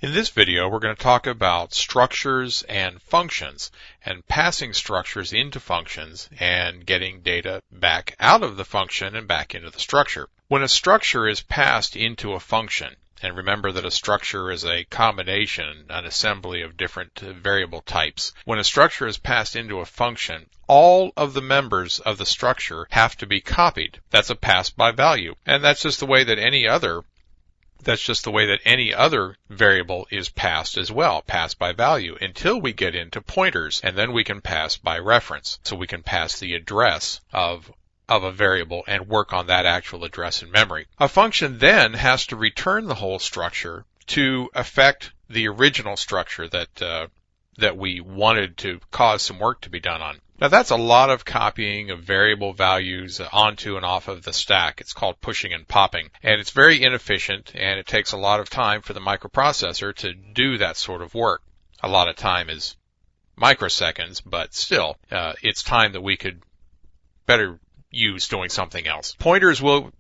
In this video, we're going to talk about structures and functions and passing structures into functions and getting data back out of the function and back into the structure. When a structure is passed into a function, and remember that a structure is a combination, an assembly of different variable types. When a structure is passed into a function, all of the members of the structure have to be copied. That's a pass by value. And that's just the way that any other variable is passed as well, passed by value, until we get into pointers, and then we can pass by reference. So we can pass the address of a variable and work on that actual address in memory. A function then has to return the whole structure to affect the original structure that we wanted to cause some work to be done on. Now that's a lot of copying of variable values onto and off of the stack. It's called pushing and popping, and it's very inefficient, and it takes a lot of time for the microprocessor to do that sort of work. A lot of time is microseconds, but still, it's time that we could better use doing something else. Pointers will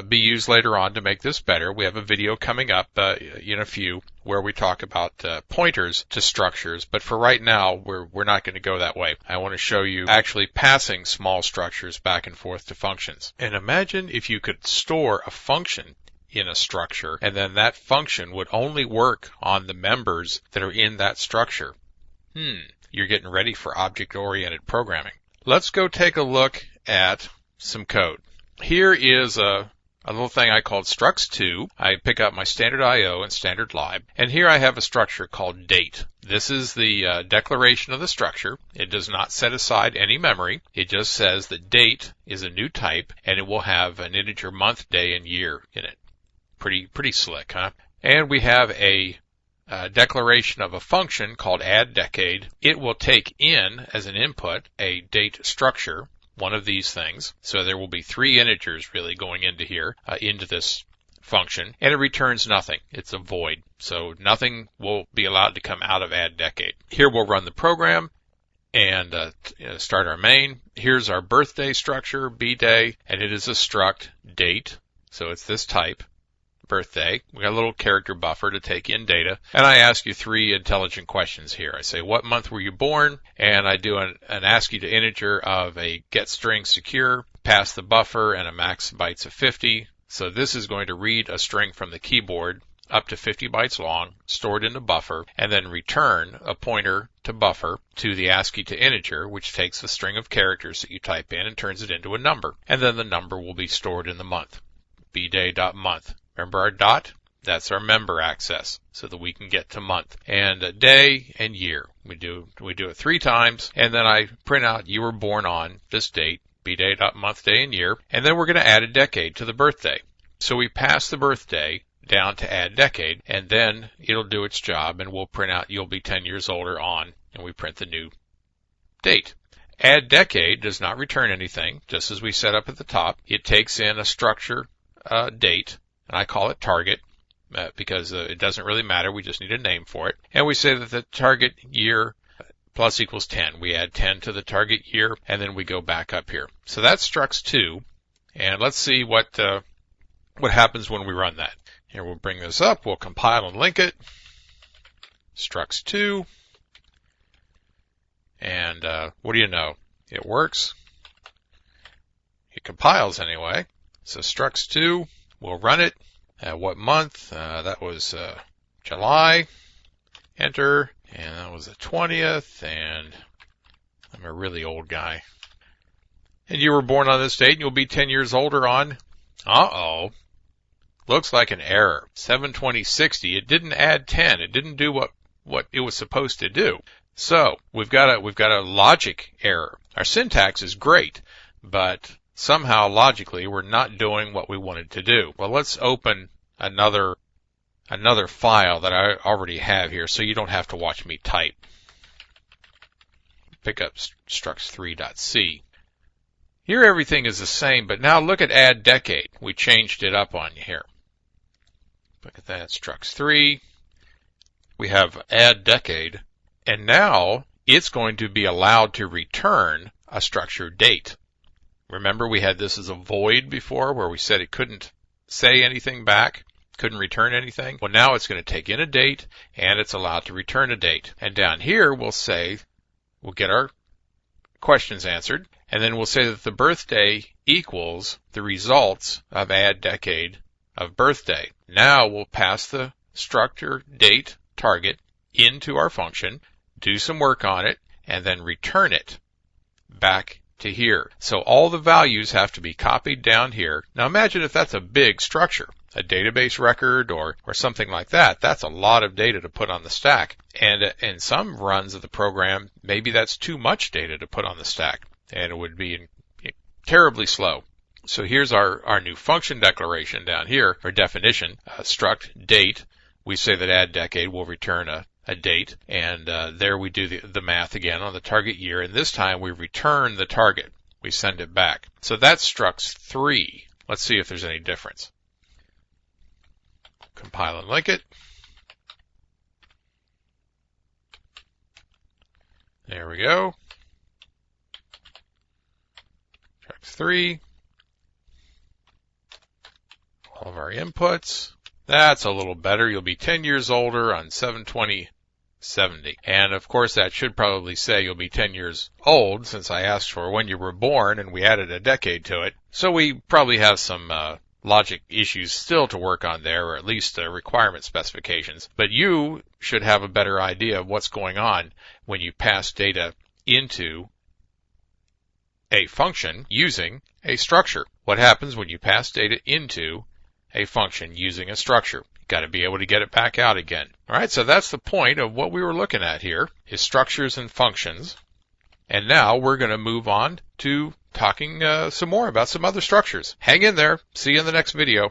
be used later on to make this better. We have a video coming up in a few where we talk about pointers to structures, but for right now we're not going to go that way. I want to show you actually passing small structures back and forth to functions. And imagine if you could store a function in a structure, and then that function would only work on the members that are in that structure. You're getting ready for object-oriented programming. Let's go take a look at some code. Here is a little thing I called structs2. I pick up my standard IO and standard lib, and here I have a structure called date. This is the declaration of the structure. It does not set aside any memory. It just says that date is a new type, and it will have an integer month, day, and year in it. Pretty slick, huh? And we have a declaration of a function called addDecade. It will take in as an input a date structure, one of these things. So there will be 3 integers really going into here, into this function, and it returns nothing. It's a void. So nothing will be allowed to come out of addDecade. Here we'll run the program and start our main. Here's our birthday structure, bday, and it is a struct date. So it's this type. Birthday. We got a little character buffer to take in data, and I ask you 3 intelligent questions here. I say, what month were you born? And I do an ASCII to integer of a getString secure, pass the buffer, and a max bytes of 50. So this is going to read a string from the keyboard up to 50 bytes long, stored in the buffer, and then return a pointer to buffer to the ASCII to integer, which takes the string of characters that you type in and turns it into a number. And then the number will be stored in the month, bday.month. Remember our dot? That's our member access, so that we can get to month. And day and year. We do it 3 times, and then I print out you were born on this date, bday.month, day, and year, and then we're going to add a decade to the birthday. So we pass the birthday down to addDecade, and then it'll do its job, and we'll print out you'll be 10 years older on, and we print the new date. addDecade does not return anything, just as we set up at the top. It takes in a structure, date, and I call it target because it doesn't really matter. We just need a name for it. And we say that the target year plus equals 10. We add 10 to the target year, and then we go back up here. So that's structs2. And let's see what happens when we run that. Here we'll bring this up. We'll compile and link it. Structs2. And what do you know? It works. It compiles anyway. So structs2. We'll run it. What month? That was July. Enter. And that was the 20th. And I'm a really old guy. And you were born on this date, and you'll be 10 years older on. Uh-oh. Looks like an error. 72060. It didn't add 10. It didn't do what it was supposed to do. So we've got a logic error. Our syntax is great, but somehow, logically, we're not doing what we wanted to do. Well, let's open another file that I already have here so you don't have to watch me type. Pick up structs3.c. Here everything is the same, but now look at addDecade. We changed it up on you here. Look at that, structs3. We have addDecade, and now it's going to be allowed to return a structure date. Remember we had this as a void before where we said it couldn't say anything back. couldn't return anything. Well, now it's going to take in a date, and it's allowed to return a date. And down here, we'll get our questions answered, and then we'll say that the birthday equals the results of add decade of birthday. Now we'll pass the structure date target into our function, do some work on it, and then return it back to here. So all the values have to be copied down here. Now imagine if that's a big structure, a database record or something like that. That's a lot of data to put on the stack. And in some runs of the program, maybe that's too much data to put on the stack, and it would be terribly slow. So here's our new function declaration down here, or definition, struct date. We say that add decade will return a date, and there we do the math again on the target year, and this time we return the target. We send it back. So that's struct 3. Let's see if there's any difference. Compile and link it. There we go. Struct 3. All of our inputs. That's a little better. You'll be 10 years older on 7/20/70. And of course that should probably say you'll be 10 years old, since I asked for when you were born and we added a decade to it. So we probably have some logic issues still to work on there, or at least requirement specifications. But you should have a better idea of what's going on when you pass data into a function using a structure. What happens when you pass data into a function using a structure? You've got to be able to get it back out again. All right, so that's the point of what we were looking at here, is structures and functions. And now we're going to move on to talking some more about some other structures. Hang in there. See you in the next video.